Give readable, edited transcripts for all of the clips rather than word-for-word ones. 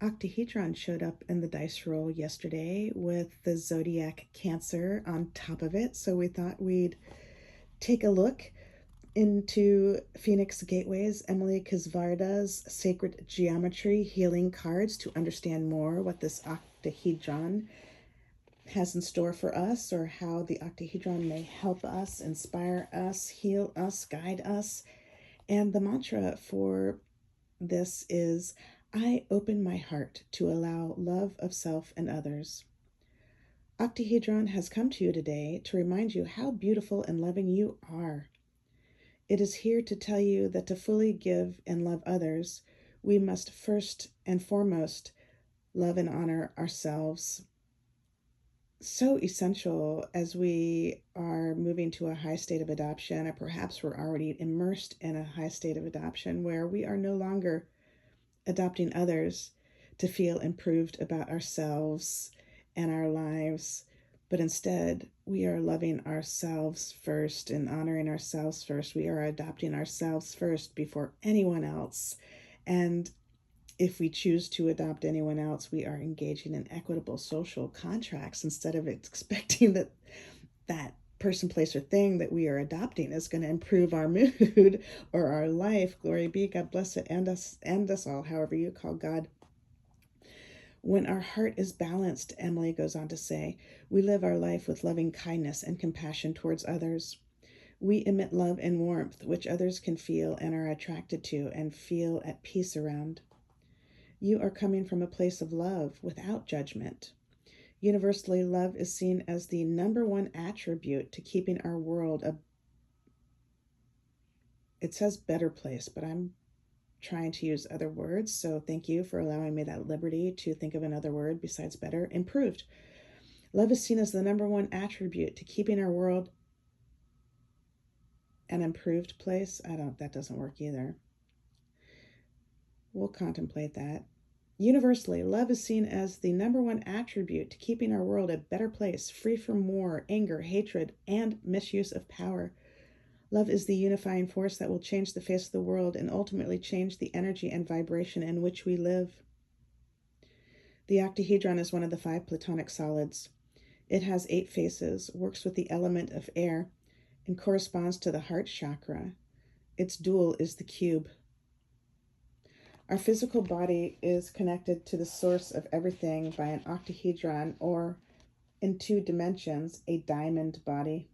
Octahedron showed up in the dice roll yesterday with the zodiac Cancer on top of it, so we thought we'd take a look into Phoenix Gateway's Emily Kisvarda's Sacred Geometry Healing Cards to understand more what this octahedron has in store for us, or how the octahedron may help us, inspire us, heal us, guide us. And the mantra for this is, I open my heart to allow love of self and others. Octahedron has come to you today to remind you how beautiful and loving you are. It is here to tell you that to fully give and love others, we must first and foremost love and honor ourselves. So essential as we are moving to a high state of adoption, or perhaps we're already immersed in a high state of adoption where we are no longer adopting others to feel improved about ourselves and our lives, but instead we are loving ourselves first and honoring ourselves first. We are adopting ourselves first before anyone else. And if we choose to adopt anyone else, we are engaging in equitable social contracts instead of expecting that person, place, or thing that we are adopting is going to improve our mood or our life. Glory be, God bless it, and us all, however you call God. When our heart is balanced, Emily goes on to say, we live our life with loving kindness and compassion towards others. We emit love and warmth, which others can feel and are attracted to and feel at peace around. You are coming from a place of love without judgment. Universally, love is seen as the number one attribute to keeping our world it says better place, but I'm trying to use other words, so thank you for allowing me that liberty to think of another word besides better. Improved. Love is seen as the number one attribute to keeping our world an improved place. That doesn't work either. We'll contemplate that. Universally, love is seen as the number one attribute to keeping our world a better place, free from war, anger, hatred, and misuse of power. Love is the unifying force that will change the face of the world and ultimately change the energy and vibration in which we live. The octahedron is one of the 5 platonic solids. It has 8 faces, works with the element of air, and corresponds to the heart chakra. Its dual is the cube. Our physical body is connected to the source of everything by an octahedron, or in 2 dimensions, a diamond body.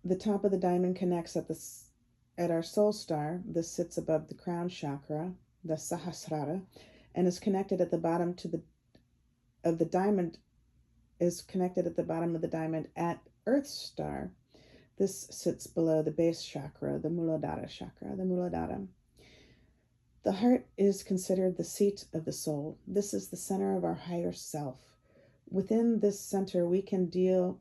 The top of the diamond connects at our soul star. This sits above the crown chakra, the Sahasrara, and is connected at the bottom of the diamond at Earth star. This sits below the base chakra, the Muladhara chakra, the Muladhara. The heart is considered the seat of the soul. This is the center of our higher self. Within this center, we can deal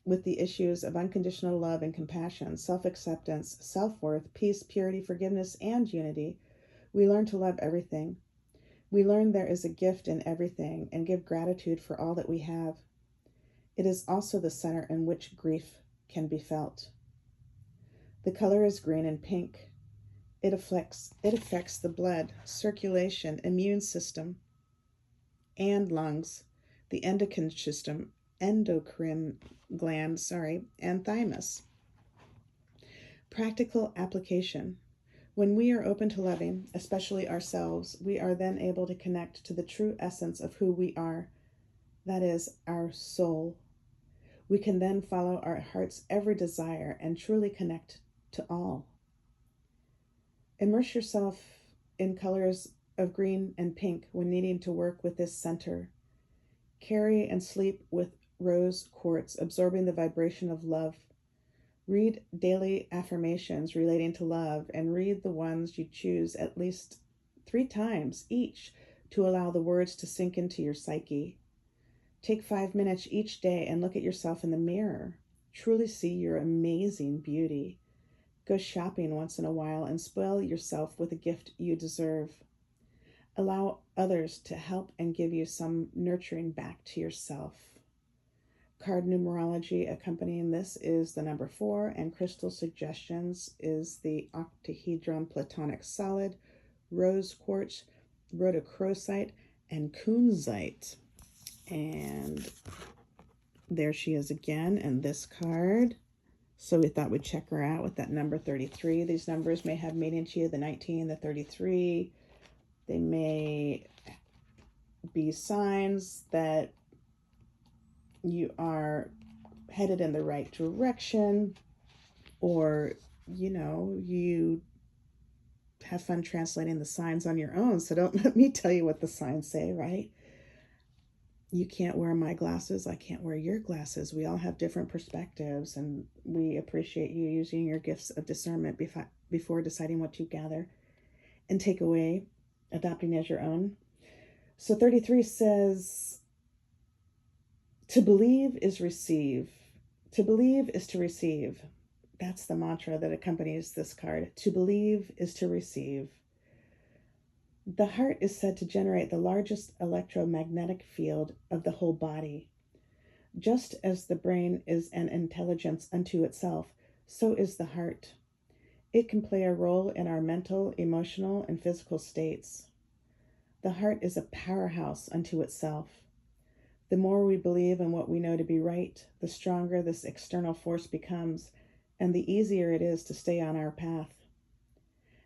with the issues of unconditional love and compassion, self-acceptance, self-worth, peace, purity, forgiveness, and unity. We learn to love everything. We learn there is a gift in everything and give gratitude for all that we have. It is also the center in which grief can be felt. The color is green and pink. It affects the blood, circulation, immune system, and lungs, the endocrine gland, and thymus. Practical application. When we are open to loving, especially ourselves, we are then able to connect to the true essence of who we are, that is, our soul. We can then follow our heart's every desire and truly connect to all. Immerse yourself in colors of green and pink when needing to work with this center. Carry and sleep with rose quartz, absorbing the vibration of love. Read daily affirmations relating to love, and read the ones you choose at least 3 times each to allow the words to sink into your psyche. Take 5 minutes each day and look at yourself in the mirror. Truly see your amazing beauty. Go shopping once in a while and spoil yourself with a gift you deserve. Allow others to help and give you some nurturing back to yourself. Card numerology accompanying this is the number 4, and crystal suggestions is the octahedron platonic solid, rose quartz, rhodochrosite, and kunzite. And there she is again, and this card. So we thought we'd check her out with that number 33. These numbers may have meaning to you, the 19, the 33. They may be signs that you are headed in the right direction, or, you have fun translating the signs on your own. So don't let me tell you what the signs say, right? You can't wear my glasses. I can't wear your glasses. We all have different perspectives, and we appreciate you using your gifts of discernment before deciding what to gather and take away, adopting as your own. So 33 says, to believe is receive. To believe is to receive. That's the mantra that accompanies this card. To believe is to receive. The heart is said to generate the largest electromagnetic field of the whole body. Just as the brain is an intelligence unto itself, so is the heart. It can play a role in our mental, emotional, and physical states. The heart is a powerhouse unto itself. The more we believe in what we know to be right, the stronger this external force becomes, and the easier it is to stay on our path.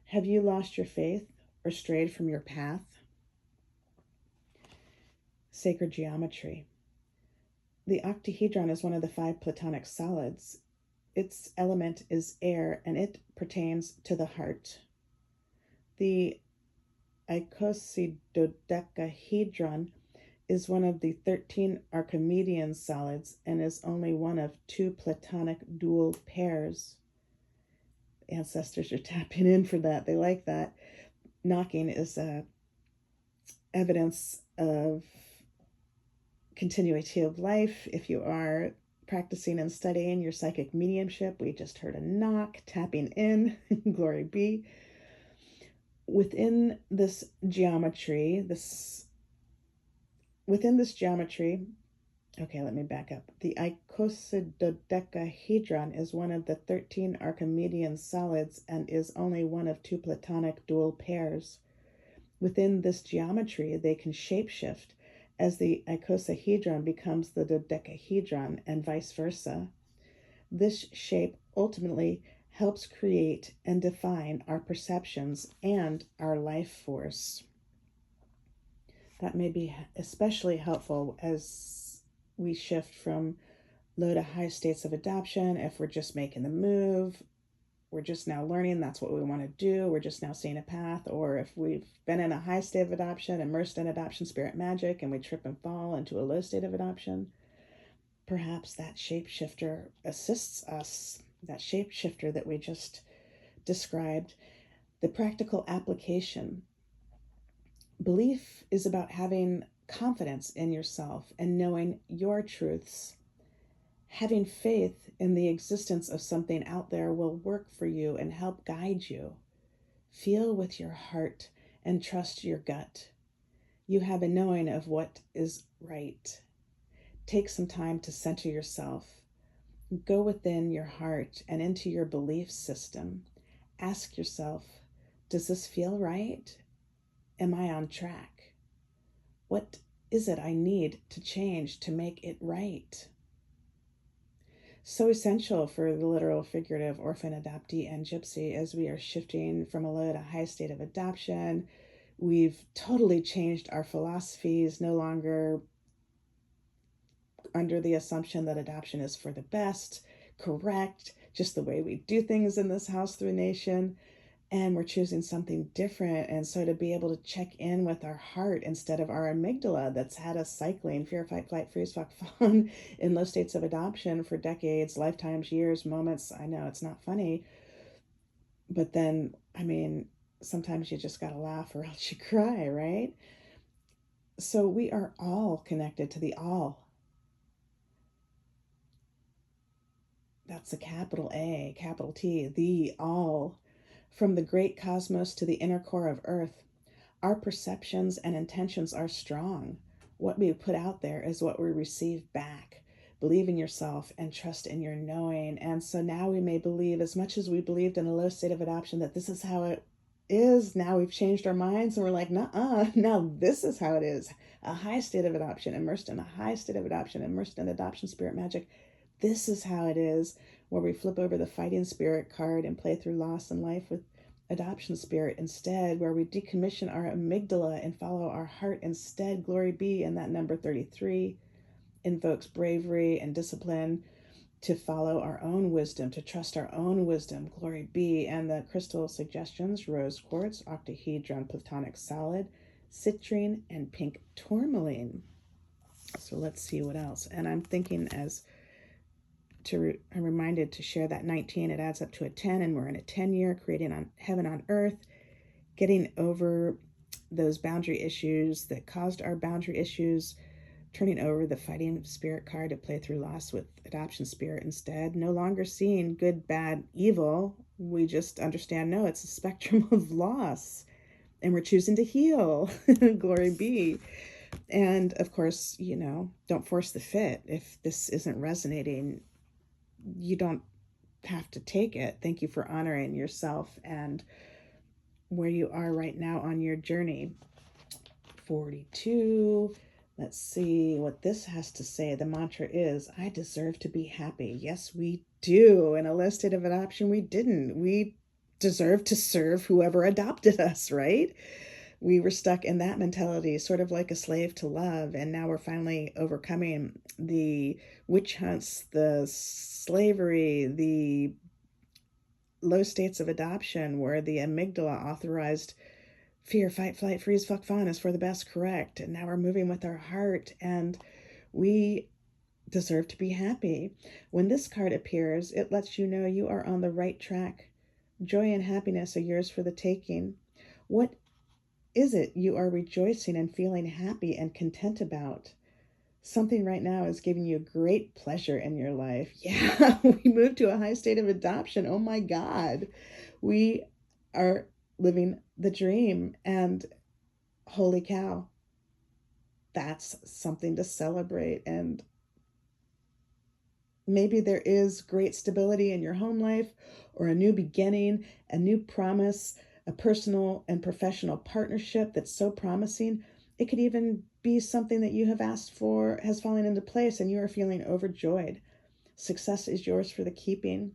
Have you lost your faith or strayed from your path? Sacred geometry. The octahedron is one of the 5 platonic solids. Its element is air, and it pertains to the heart. The icosahedron is one of the 13 Archimedean solids and is only one of 2 platonic dual pairs. Ancestors are tapping in for that. They like that. Knocking is evidence of continuity of life. If you are practicing and studying your psychic mediumship, we just heard a knock, tapping in. Glory be. Within this geometry, okay, let me back up. The icosahedron is one of the 13 Archimedean solids and is only one of 2 platonic dual pairs. Within this geometry, they can shapeshift as the icosahedron becomes the dodecahedron and vice versa. This shape ultimately helps create and define our perceptions and our life force. That may be especially helpful as we shift from low to high states of adoption. If we're just making the move, we're just now learning that's what we want to do, we're just now seeing a path, or if we've been in a high state of adoption, immersed in adoption spirit magic, and we trip and fall into a low state of adoption, perhaps that shapeshifter assists us, that shapeshifter that we just described. The practical application. Belief is about having confidence in yourself and knowing your truths. Having faith in the existence of something out there will work for you and help guide you. Feel with your heart and trust your gut. You have a knowing of what is right. Take some time to center yourself. Go within your heart and into your belief system. Ask yourself, does this feel right? Am I on track? What is it I need to change to make it right? So essential for the literal, figurative, orphan, adoptee, and gypsy as we are shifting from a low to high state of adoption. We've totally changed our philosophies, no longer under the assumption that adoption is for the best, correct, just the way we do things in this house through nation. And we're choosing something different. And so to be able to check in with our heart instead of our amygdala that's had us cycling fear, fight, flight, freeze, fuck, fawn in low states of adoption for decades, lifetimes, years, moments. I know it's not funny. But then, sometimes you just got to laugh or else you cry, right? So we are all connected to the all. That's a capital A, capital T, the all. From the great cosmos to the inner core of Earth, our perceptions and intentions are strong. What we put out there is what we receive back. Believe in yourself and trust in your knowing. And so now we may believe, as much as we believed in a low state of adoption, that this is how it is. Now we've changed our minds and we're like, nah, now this is how it is. A high state of adoption, immersed in a high state of adoption, immersed in adoption spirit magic. This is how it is, where we flip over the fighting spirit card and play through loss and life with adoption spirit instead, where we decommission our amygdala and follow our heart instead. Glory be. And that number 33 invokes bravery and discipline to follow our own wisdom, to trust our own wisdom. Glory be. And the crystal suggestions: rose quartz, octahedron, platonic solid, citrine, and pink tourmaline. So let's see what else. And I'm thinking I'm reminded to share that 19, it adds up to a 10, and we're in a 10-year, creating on heaven on earth, getting over those boundary issues that caused our boundary issues, turning over the fighting spirit card to play through loss with adoption spirit instead. No longer seeing good, bad, evil. We just understand, no, it's a spectrum of loss, and we're choosing to heal. Glory be. And of course, don't force the fit. If this isn't resonating, you don't have to take it. Thank you for honoring yourself and where you are right now on your journey. 42. Let's see what this has to say. The mantra is, I deserve to be happy. Yes, we do. In a low state of adoption, we didn't. We deserve to serve whoever adopted us, right? We were stuck in that mentality, sort of like a slave to love. And now we're finally overcoming the witch hunts, the slavery, the low states of adoption where the amygdala authorized fear, fight, flight, freeze, fuck, fawn is for the best, correct. And now we're moving with our heart, and we deserve to be happy. When this card appears, it lets you know you are on the right track. Joy and happiness are yours for the taking. What is it you are rejoicing and feeling happy and content about? Something right now is giving you great pleasure in your life. Yeah, we moved to a high state of adoption. Oh my God. We are living the dream, and holy cow, that's something to celebrate. And maybe there is great stability in your home life, or a new beginning, a new promise, a personal and professional partnership that's so promising. It could even be something that you have asked for has fallen into place and you are feeling overjoyed. Success is yours for the keeping.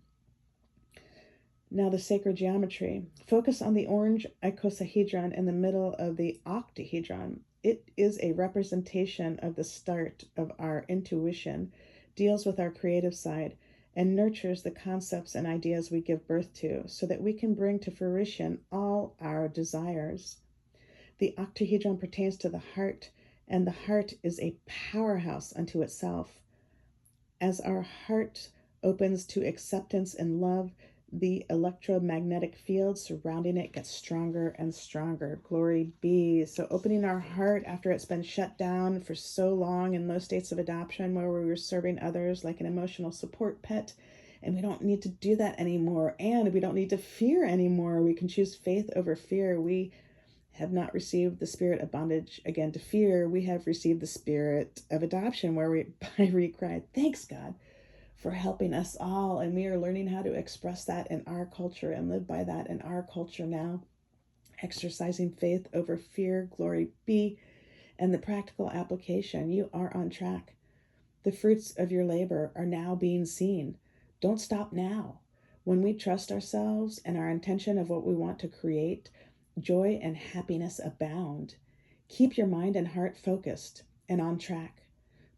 Now the sacred geometry. Focus on the orange icosahedron in the middle of the octahedron. It is a representation of the start of our intuition, deals with our creative side, and nurtures the concepts and ideas we give birth to so that we can bring to fruition all our desires. The octahedron pertains to the heart, and the heart is a powerhouse unto itself. As our heart opens to acceptance and love, the electromagnetic field surrounding it gets stronger and stronger. Glory be. So opening our heart after it's been shut down for so long in low states of adoption, where we were serving others like an emotional support pet, and we don't need to do that anymore. And we don't need to fear anymore. We can choose faith over fear. We have not received the spirit of bondage again to fear. We have received the spirit of adoption, where we cried, thanks God for helping us all. And we are learning how to express that in our culture and live by that in our culture now. Exercising faith over fear, glory be. And the practical application, you are on track. The fruits of your labor are now being seen. Don't stop now. When we trust ourselves and our intention of what we want to create, joy and happiness abound. Keep your mind and heart focused and on track.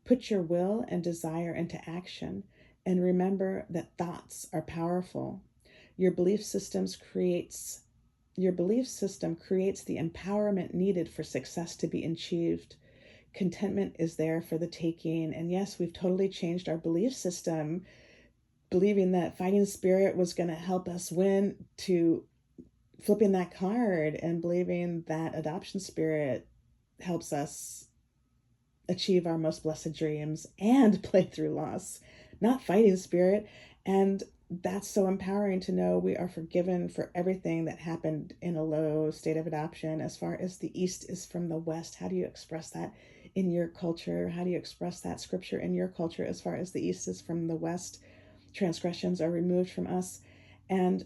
Put your will and desire into action. And remember that thoughts are powerful. Your belief system creates the empowerment needed for success to be achieved. Contentment is there for the taking. And yes, we've totally changed our belief system, believing that fighting spirit was going to help us win, to flipping that card and believing that adoption spirit helps us achieve our most blessed dreams and play through loss, not fighting spirit. And that's so empowering to know we are forgiven for everything that happened in a low state of adoption. As far as the East is from the West, how do you express that in your culture? How do you express that scripture in your culture? As far as the East is from the West, transgressions are removed from us. And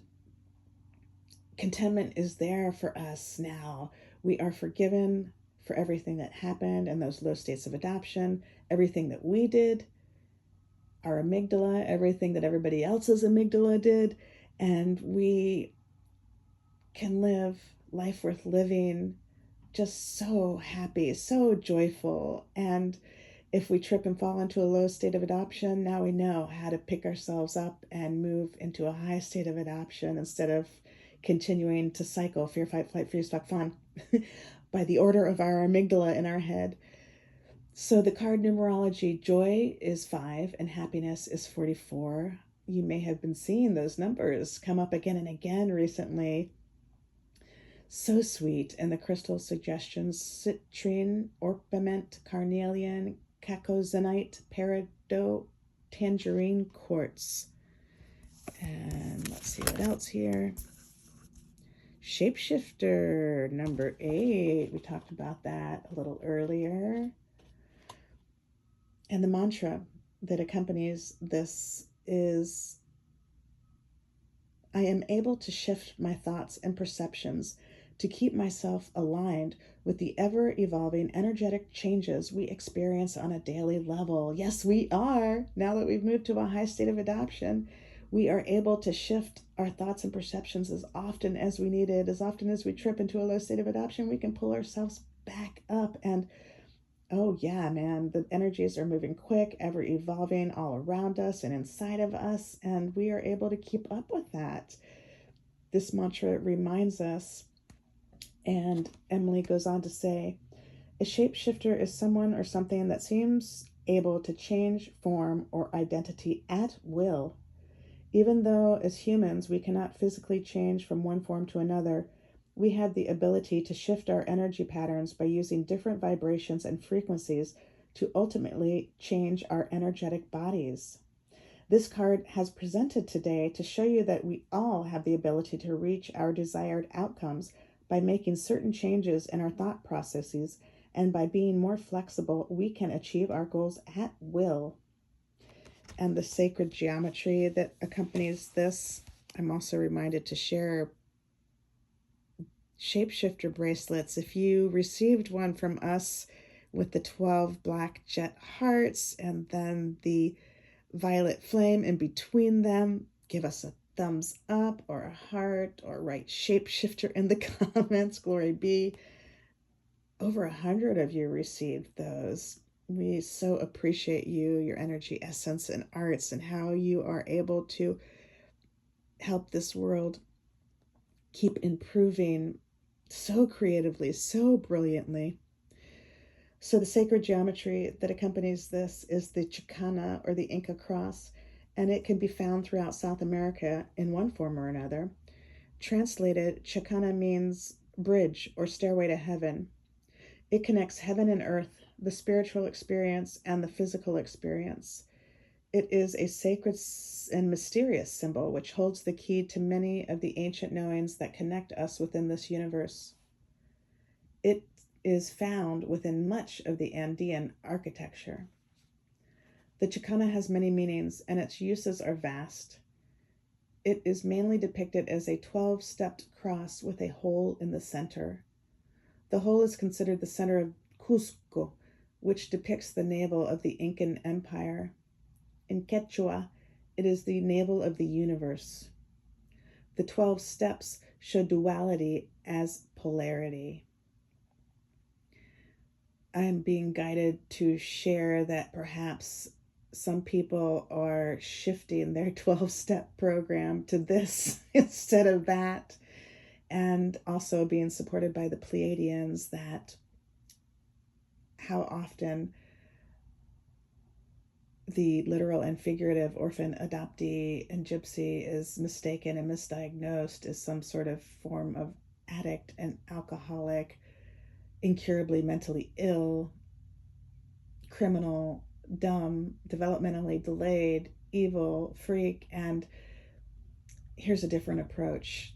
contentment is there for us now. We are forgiven for everything that happened and those low states of adoption, everything that we did, our amygdala, everything that everybody else's amygdala did, and we can live life worth living, just so happy, so joyful. And if we trip and fall into a low state of adoption, now we know how to pick ourselves up and move into a high state of adoption instead of continuing to cycle fear, fight, flight, freeze, fuck, fawn by the order of our amygdala in our head. So the card numerology, joy is 5 and happiness is 44. You may have been seeing those numbers come up again and again recently. So sweet. And the crystal suggestions, citrine, orpiment, carnelian, cacozanite, peridot, tangerine quartz. And let's see what else here. Shapeshifter, number 8. We talked about that a little earlier. And the mantra that accompanies this is, I am able to shift my thoughts and perceptions to keep myself aligned with the ever-evolving energetic changes we experience on a daily level. Yes, we are. Now that we've moved to a high state of adoption, we are able to shift our thoughts and perceptions as often as we need it. As often as we trip into a low state of adoption, we can pull ourselves back up. And oh yeah, man, the energies are moving quick, ever evolving all around us and inside of us, and we are able to keep up with that. This mantra reminds us, and Emily goes on to say, a shapeshifter is someone or something that seems able to change form or identity at will. Even though as humans we cannot physically change from one form to another, we have the ability to shift our energy patterns by using different vibrations and frequencies to ultimately change our energetic bodies. This card has presented today to show you that we all have the ability to reach our desired outcomes by making certain changes in our thought processes, and by being more flexible, we can achieve our goals at will. And the sacred geometry that accompanies this, I'm also reminded to share shapeshifter bracelets. If you received one from us with the 12 black jet hearts and then the violet flame in between them, give us a thumbs up or a heart, or write shapeshifter in the comments. Glory be. Over 100 of you received those. We so appreciate you, your energy, essence, and arts, and how you are able to help this world keep improving so creatively, so brilliantly. So the sacred geometry that accompanies this is the Chicana, or the Inca cross, and it can be found throughout South America in one form or another. Translated, Chicana means bridge or stairway to heaven. It connects heaven and earth, the spiritual experience and the physical experience. It is a sacred and mysterious symbol which holds the key to many of the ancient knowings that connect us within this universe. It is found within much of the Andean architecture. The Chicana has many meanings, and its uses are vast. It is mainly depicted as a 12-stepped cross with a hole in the center. The hole is considered the center of Cusco, which depicts the navel of the Incan Empire. In Quechua, it is the navel of the universe. The 12 steps show duality as polarity. I am being guided to share that perhaps some people are shifting their 12-step program to this instead of that, and also being supported by the Pleiadians, that how often the literal and figurative orphan, adoptee, and gypsy is mistaken and misdiagnosed as some sort of form of addict and alcoholic, incurably mentally ill, criminal, dumb, developmentally delayed, evil, freak. And here's a different approach.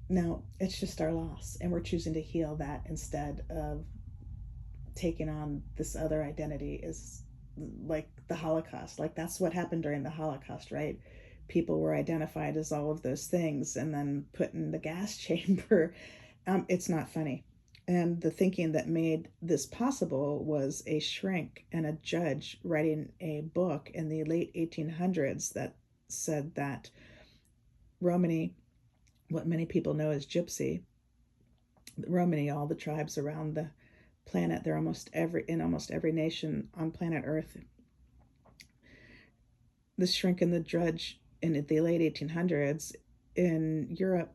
No, it's just our loss, and we're choosing to heal that instead of taking on this other identity. Is like the Holocaust. Like, that's what happened during the Holocaust, right? people were identified as all of those things and then put in the gas chamber. It's not funny. And the thinking that made this possible was a shrink and a judge writing a book in the late 1800s that said that Rromani, what many people know as Gypsy, Rromani, all the tribes around the planet, they're in almost every nation on planet Earth. The shrink and the judge in the late 1800s in Europe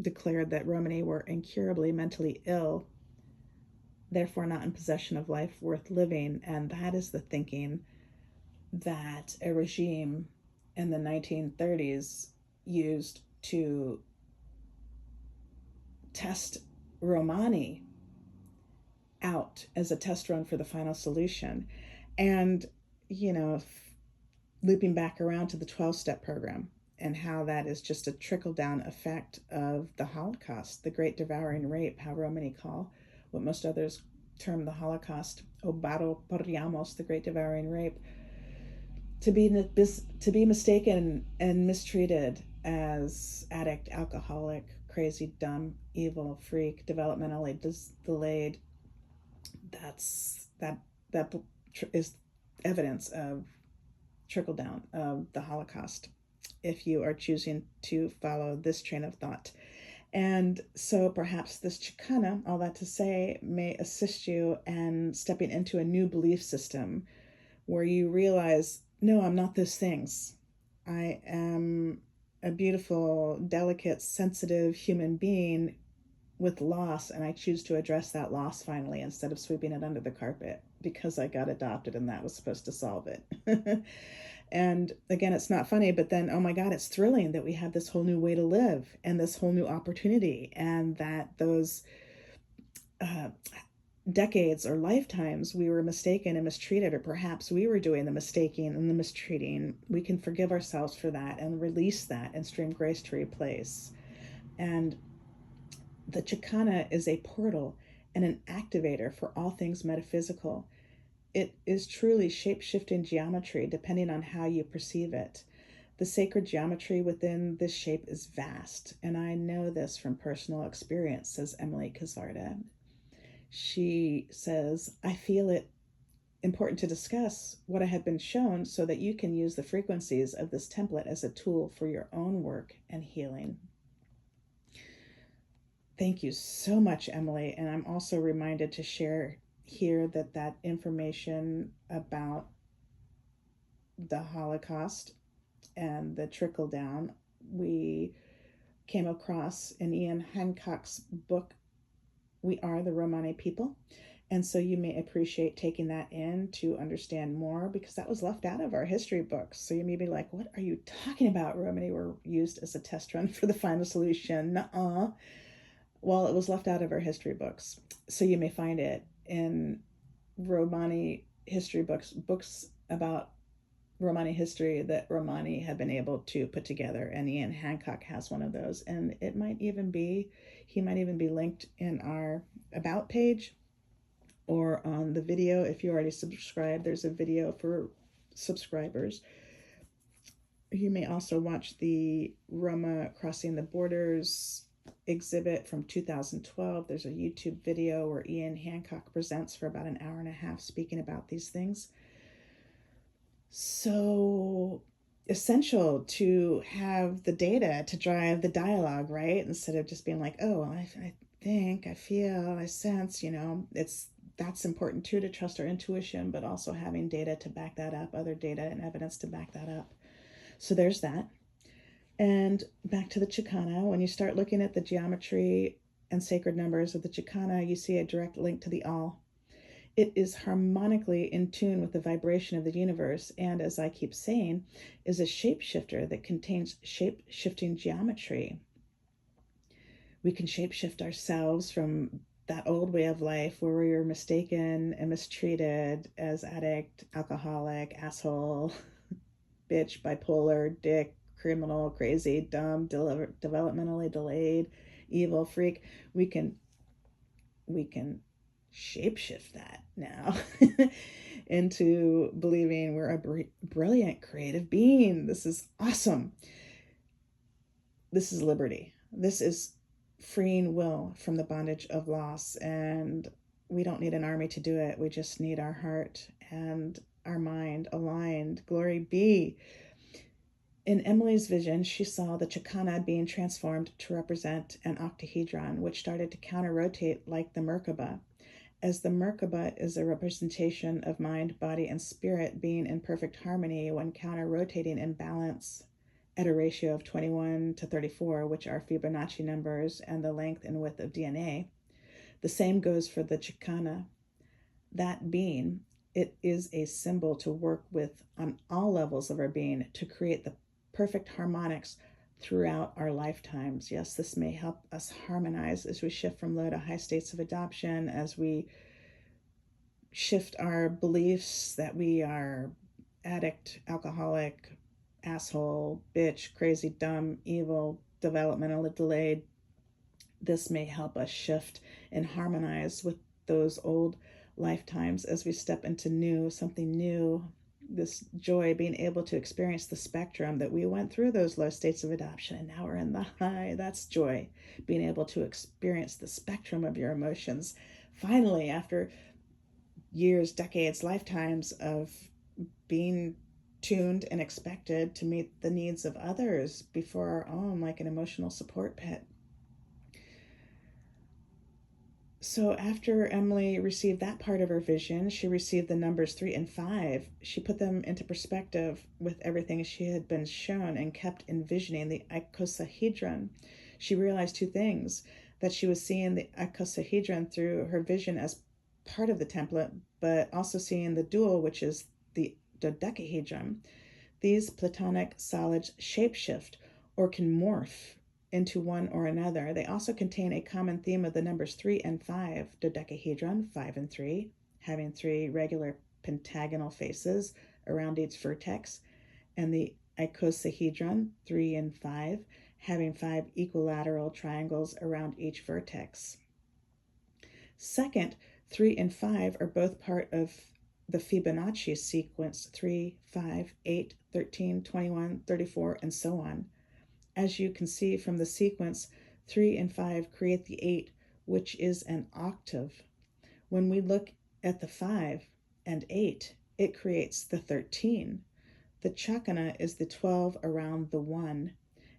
declared that Rromani were incurably mentally ill, therefore not in possession of life worth living. And that is the thinking that a regime in the 1930s used to test Rromani out as a test run for the final solution. And, looping back around to the 12-step program and how that is just a trickle-down effect of the Holocaust, the Great Devouring Rape, how Rromani call what most others term the Holocaust, Obaro Porriamos, the Great Devouring Rape, to be mistaken and mistreated as addict, alcoholic, crazy, dumb, evil, freak, developmentally delayed. That is evidence of trickle down of the Holocaust, if you are choosing to follow this train of thought. And so perhaps this Chicana, all that to say, may assist you in stepping into a new belief system where you realize, no, I'm not those things. I am a beautiful, delicate, sensitive human being with loss, and I choose to address that loss finally instead of sweeping it under the carpet because I got adopted and that was supposed to solve it. And again, it's not funny, but then, oh my God, it's thrilling that we have this whole new way to live and this whole new opportunity, and that those decades or lifetimes we were mistaken and mistreated, or perhaps we were doing the mistaking and the mistreating. We can forgive ourselves for that and release that and stream grace to replace. And the Chicana is a portal and an activator for all things metaphysical. It is truly shape-shifting geometry depending on how you perceive it. The sacred geometry within this shape is vast, and I know this from personal experience, says Emily Kisvarda. She says, I feel it important to discuss what I have been shown so that you can use the frequencies of this template as a tool for your own work and healing. Thank you so much, Emily. And I'm also reminded to share here that information about the Holocaust and the trickle down we came across in Ian Hancock's book, We Are the Rromani People. And so you may appreciate taking that in to understand more, because that was left out of our history books. So you may be like, what are you talking about? Rromani were used as a test run for the final solution. Nuh-uh. Well, it was left out of our history books. So you may find it in Rromani history books about Rromani history that Rromani have been able to put together. And Ian Hancock has one of those. And he might even be linked in our About page or on the video. If you already subscribed, there's a video for subscribers. You may also watch the Roma Crossing the Borders exhibit from 2012. There's a YouTube video where Ian Hancock presents for about an hour and a half speaking about these things. So essential to have the data to drive the dialogue, right? Instead of just being like, oh, I think, I feel, I sense, that's important too, to trust our intuition, but also having data to back that up, other data and evidence to back that up. So there's that. And back to the Chicana, when you start looking at the geometry and sacred numbers of the Chicana, you see a direct link to the all. It is harmonically in tune with the vibration of the universe, and as I keep saying, is a shapeshifter that contains shape-shifting geometry. We can shapeshift ourselves from that old way of life where we were mistaken and mistreated as addict, alcoholic, asshole, bitch, bipolar, dick, criminal, crazy, dumb, developmentally delayed, evil, freak. We can shapeshift that now into believing we're a brilliant creative being. This is awesome. This is liberty. This is freeing will from the bondage of loss. And we don't need an army to do it. We just need our heart and our mind aligned. Glory be. In Emily's vision, she saw the Chakana being transformed to represent an octahedron, which started to counter-rotate like the Merkaba, as the Merkaba is a representation of mind, body, and spirit being in perfect harmony when counter-rotating in balance at a ratio of 21 to 34, which are Fibonacci numbers and the length and width of DNA. The same goes for the Chakana. That being, it is a symbol to work with on all levels of our being to create the perfect harmonics throughout our lifetimes. Yes, this may help us harmonize as we shift from low to high states of adoption, as we shift our beliefs that we are addict, alcoholic, asshole, bitch, crazy, dumb, evil, developmentally delayed. This may help us shift and harmonize with those old lifetimes as we step into new, something new. This joy, being able to experience the spectrum that we went through those low states of adoption and now we're in the high. That's joy, being able to experience the spectrum of your emotions. Finally, after years, decades, lifetimes of being tuned and expected to meet the needs of others before our own, like an emotional support pit. So after Emily received that part of her vision, she received the numbers 3 and 5. She put them into perspective with everything she had been shown and kept envisioning the icosahedron. She realized two things: that she was seeing the icosahedron through her vision as part of the template, but also seeing the dual, which is the dodecahedron. These platonic solids shapeshift or can morph into one or another. They also contain a common theme of the numbers 3 and 5, dodecahedron, 5 and 3, having 3 regular pentagonal faces around each vertex, and the icosahedron, 3 and 5, having 5 equilateral triangles around each vertex. Second, 3 and 5 are both part of the Fibonacci sequence: 3, 5, 8, 13, 21, 34, and so on. As you can see from the sequence, 3 and 5 create the 8, which is an octave. When we look at the 5 and 8, it creates the 13. The Chakana is the 12 around the 1.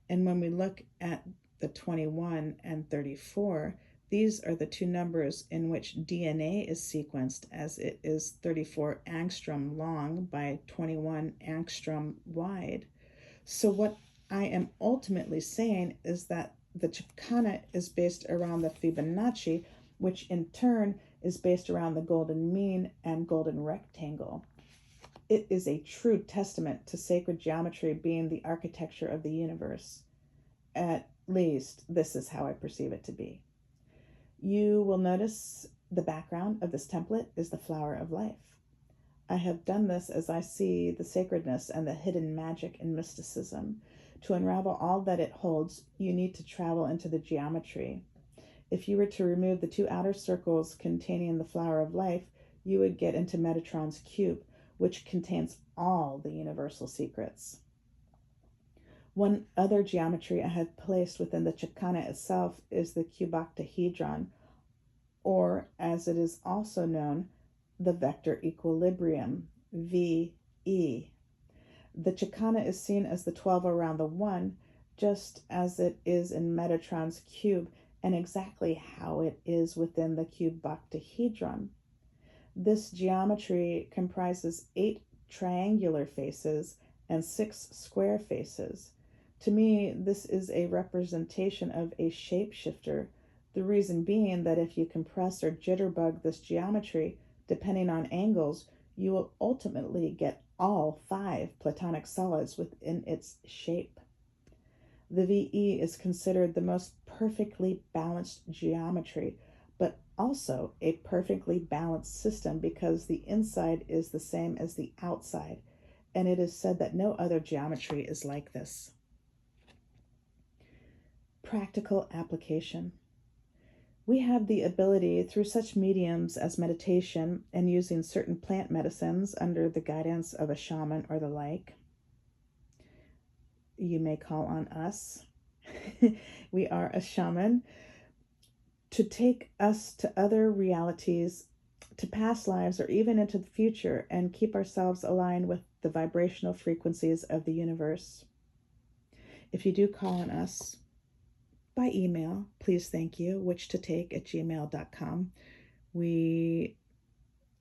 And when we look at the 21 and 34, these are the two numbers in which DNA is sequenced, as it is 34 angstrom long by 21 angstrom wide. So what I am ultimately saying is that the Chakana is based around the Fibonacci, which in turn is based around the golden mean and golden rectangle. It is a true testament to sacred geometry being the architecture of the universe. At least, this is how I perceive it to be. You will notice the background of this template is the flower of life. I have done this as I see the sacredness and the hidden magic and mysticism. To unravel all that it holds, you need to travel into the geometry. If you were to remove the 2 outer circles containing the flower of life, you would get into Metatron's cube, which contains all the universal secrets. One other geometry I have placed within the Chakana itself is the cuboctahedron, or as it is also known, the vector equilibrium, VE. The Chakana is seen as the 12 around the 1, just as it is in Metatron's cube, and exactly how it is within the cuboctahedron. This geometry comprises 8 triangular faces and 6 square faces. To me, this is a representation of a shapeshifter, the reason being that if you compress or jitterbug this geometry, depending on angles, you will ultimately get all 5 platonic solids within its shape. The VE is considered the most perfectly balanced geometry, but also a perfectly balanced system because the inside is the same as the outside, and it is said that no other geometry is like this. Practical application. We have the ability through such mediums as meditation and using certain plant medicines under the guidance of a shaman or the like. You may call on us. We are a shaman, to take us to other realities, to past lives, or even into the future, and keep ourselves aligned with the vibrational frequencies of the universe. If you do call on us by email, please thank you, whichtotake@gmail.com. We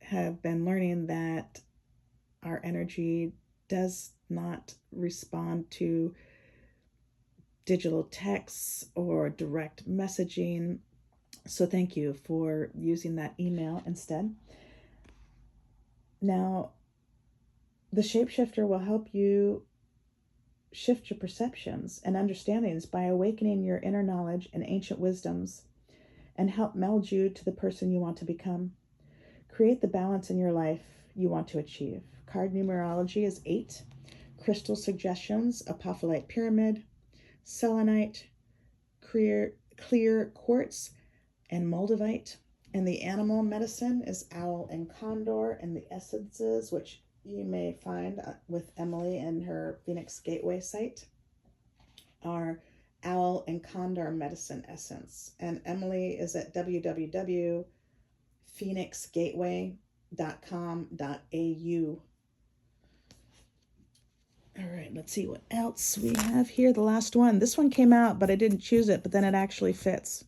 have been learning that our energy does not respond to digital texts or direct messaging. So thank you for using that email instead. Now, the shapeshifter will help you shift your perceptions and understandings by awakening your inner knowledge and ancient wisdoms, and help meld you to the person you want to become. Create the balance in your life you want to achieve. Card numerology is 8. Crystal suggestions: apophyllite pyramid, selenite, clear quartz, and moldavite. And the animal medicine is owl and condor, and the essences, which you may find with Emily and her Phoenix Gateway site, are owl and condor medicine essence. And Emily is at www.phoenixgateway.com.au. All right, let's see what else we have here. The last one. This one came out, but I didn't choose it, but then it actually fits.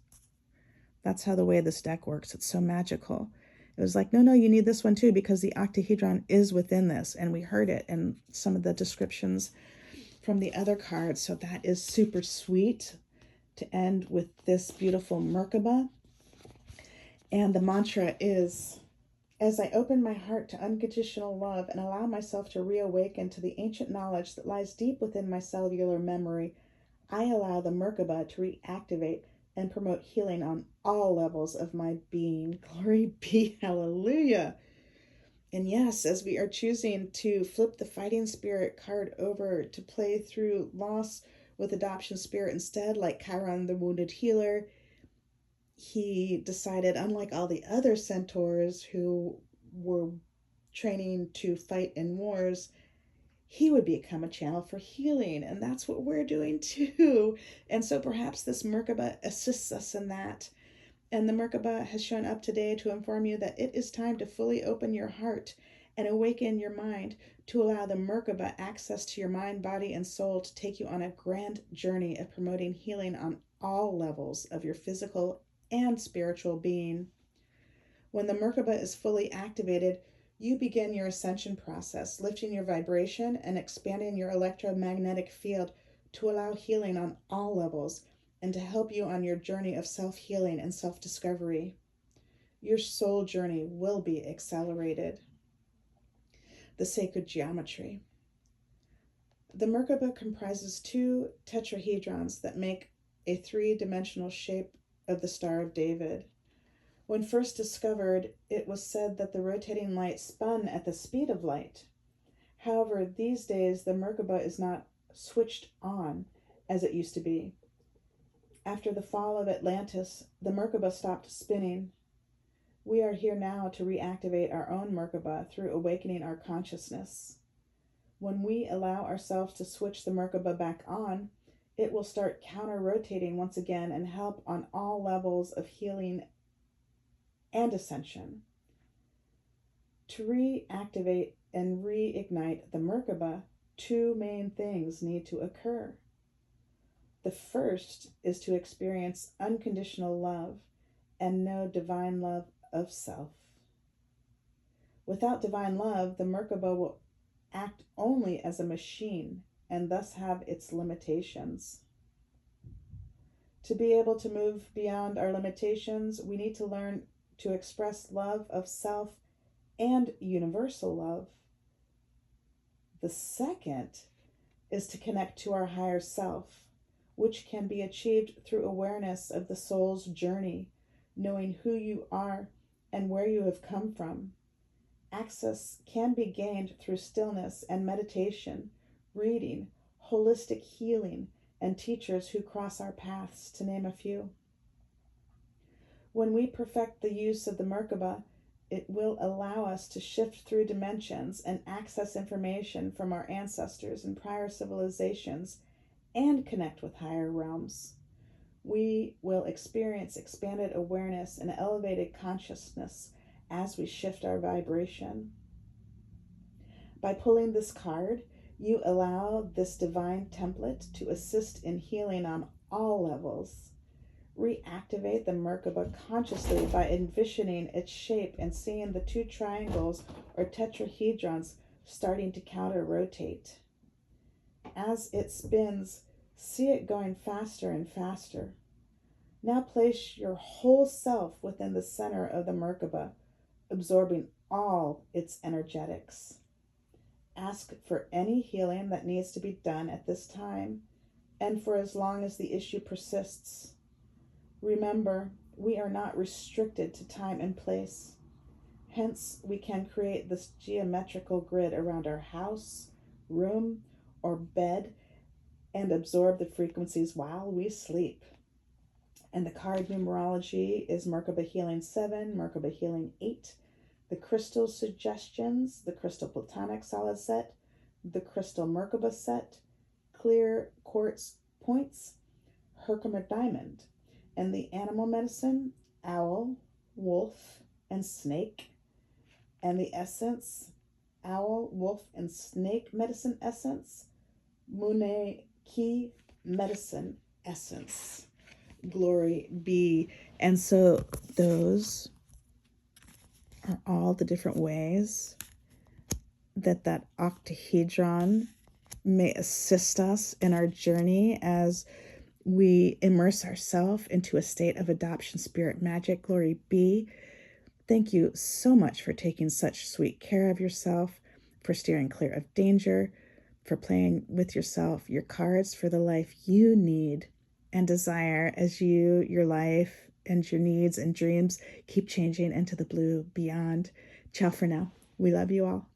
That's how the way this deck works. It's so magical. It was like, no, you need this one too, because the Octahedron is within this. And we heard it in some of the descriptions from the other cards. So that is super sweet to end with this beautiful Merkaba. And the mantra is, as I open my heart to unconditional love and allow myself to reawaken to the ancient knowledge that lies deep within my cellular memory, I allow the Merkaba to reactivate and promote healing on all levels of my being. Glory be, hallelujah. And yes, as we are choosing to flip the fighting spirit card over to play through loss with adoption spirit instead, like Chiron the wounded healer, he decided, unlike all the other centaurs who were training to fight in wars, he would become a channel for healing. And that's what we're doing too. And so perhaps this Merkaba assists us in that. And the Merkaba has shown up today to inform you that it is time to fully open your heart and awaken your mind, to allow the Merkaba access to your mind, body, and soul to take you on a grand journey of promoting healing on all levels of your physical and spiritual being. When the Merkaba is fully activated, you begin your ascension process, lifting your vibration and expanding your electromagnetic field to allow healing on all levels and to help you on your journey of self-healing and self-discovery. Your soul journey will be accelerated. The sacred geometry. The Merkaba comprises 2 tetrahedrons that make a 3-dimensional shape of the Star of David. When first discovered, it was said that the rotating light spun at the speed of light. However, these days the Merkaba is not switched on as it used to be. After the fall of Atlantis, the Merkaba stopped spinning. We are here now to reactivate our own Merkaba through awakening our consciousness. When we allow ourselves to switch the Merkaba back on, it will start counter-rotating once again and help on all levels of healing and ascension. To reactivate and reignite the Merkaba, 2 main things need to occur. The first is to experience unconditional love and know divine love of self. Without divine love, the Merkaba will act only as a machine and thus have its limitations. To be able to move beyond our limitations, we need to learn to express love of self and universal love. The second is to connect to our higher self, which can be achieved through awareness of the soul's journey, knowing who you are and where you have come from. Access can be gained through stillness and meditation, reading, holistic healing, and teachers who cross our paths, to name a few. When we perfect the use of the Merkaba, it will allow us to shift through dimensions and access information from our ancestors and prior civilizations and connect with higher realms. We will experience expanded awareness and elevated consciousness as we shift our vibration. By pulling this card, you allow this divine template to assist in healing on all levels. Reactivate the Merkaba consciously by envisioning its shape and seeing the two triangles or tetrahedrons starting to counter-rotate. As it spins, see it going faster and faster. Now place your whole self within the center of the Merkaba, absorbing all its energetics. Ask for any healing that needs to be done at this time and for as long as the issue persists. Remember, we are not restricted to time and place. Hence, we can create this geometrical grid around our house, room, or bed and absorb the frequencies while we sleep. And the card numerology is Merkaba Healing 7, Merkaba Healing 8, the Crystal Suggestions, the Crystal Platonic Solid Set, the Crystal Merkaba Set, Clear Quartz Points, Herkimer Diamond, and the Animal Medicine, Owl, Wolf, and Snake, and the Essence, Owl, Wolf, and Snake Medicine Essence, Mune Key Medicine Essence. Glory be. And so those are all the different ways that octahedron may assist us in our journey as we immerse ourselves into a state of adoption spirit magic. Glory be. Thank you so much for taking such sweet care of yourself, for steering clear of danger, for playing with yourself, your cards for the life you need and desire as your life and your needs and dreams keep changing into the blue beyond. Ciao for now. We love you all.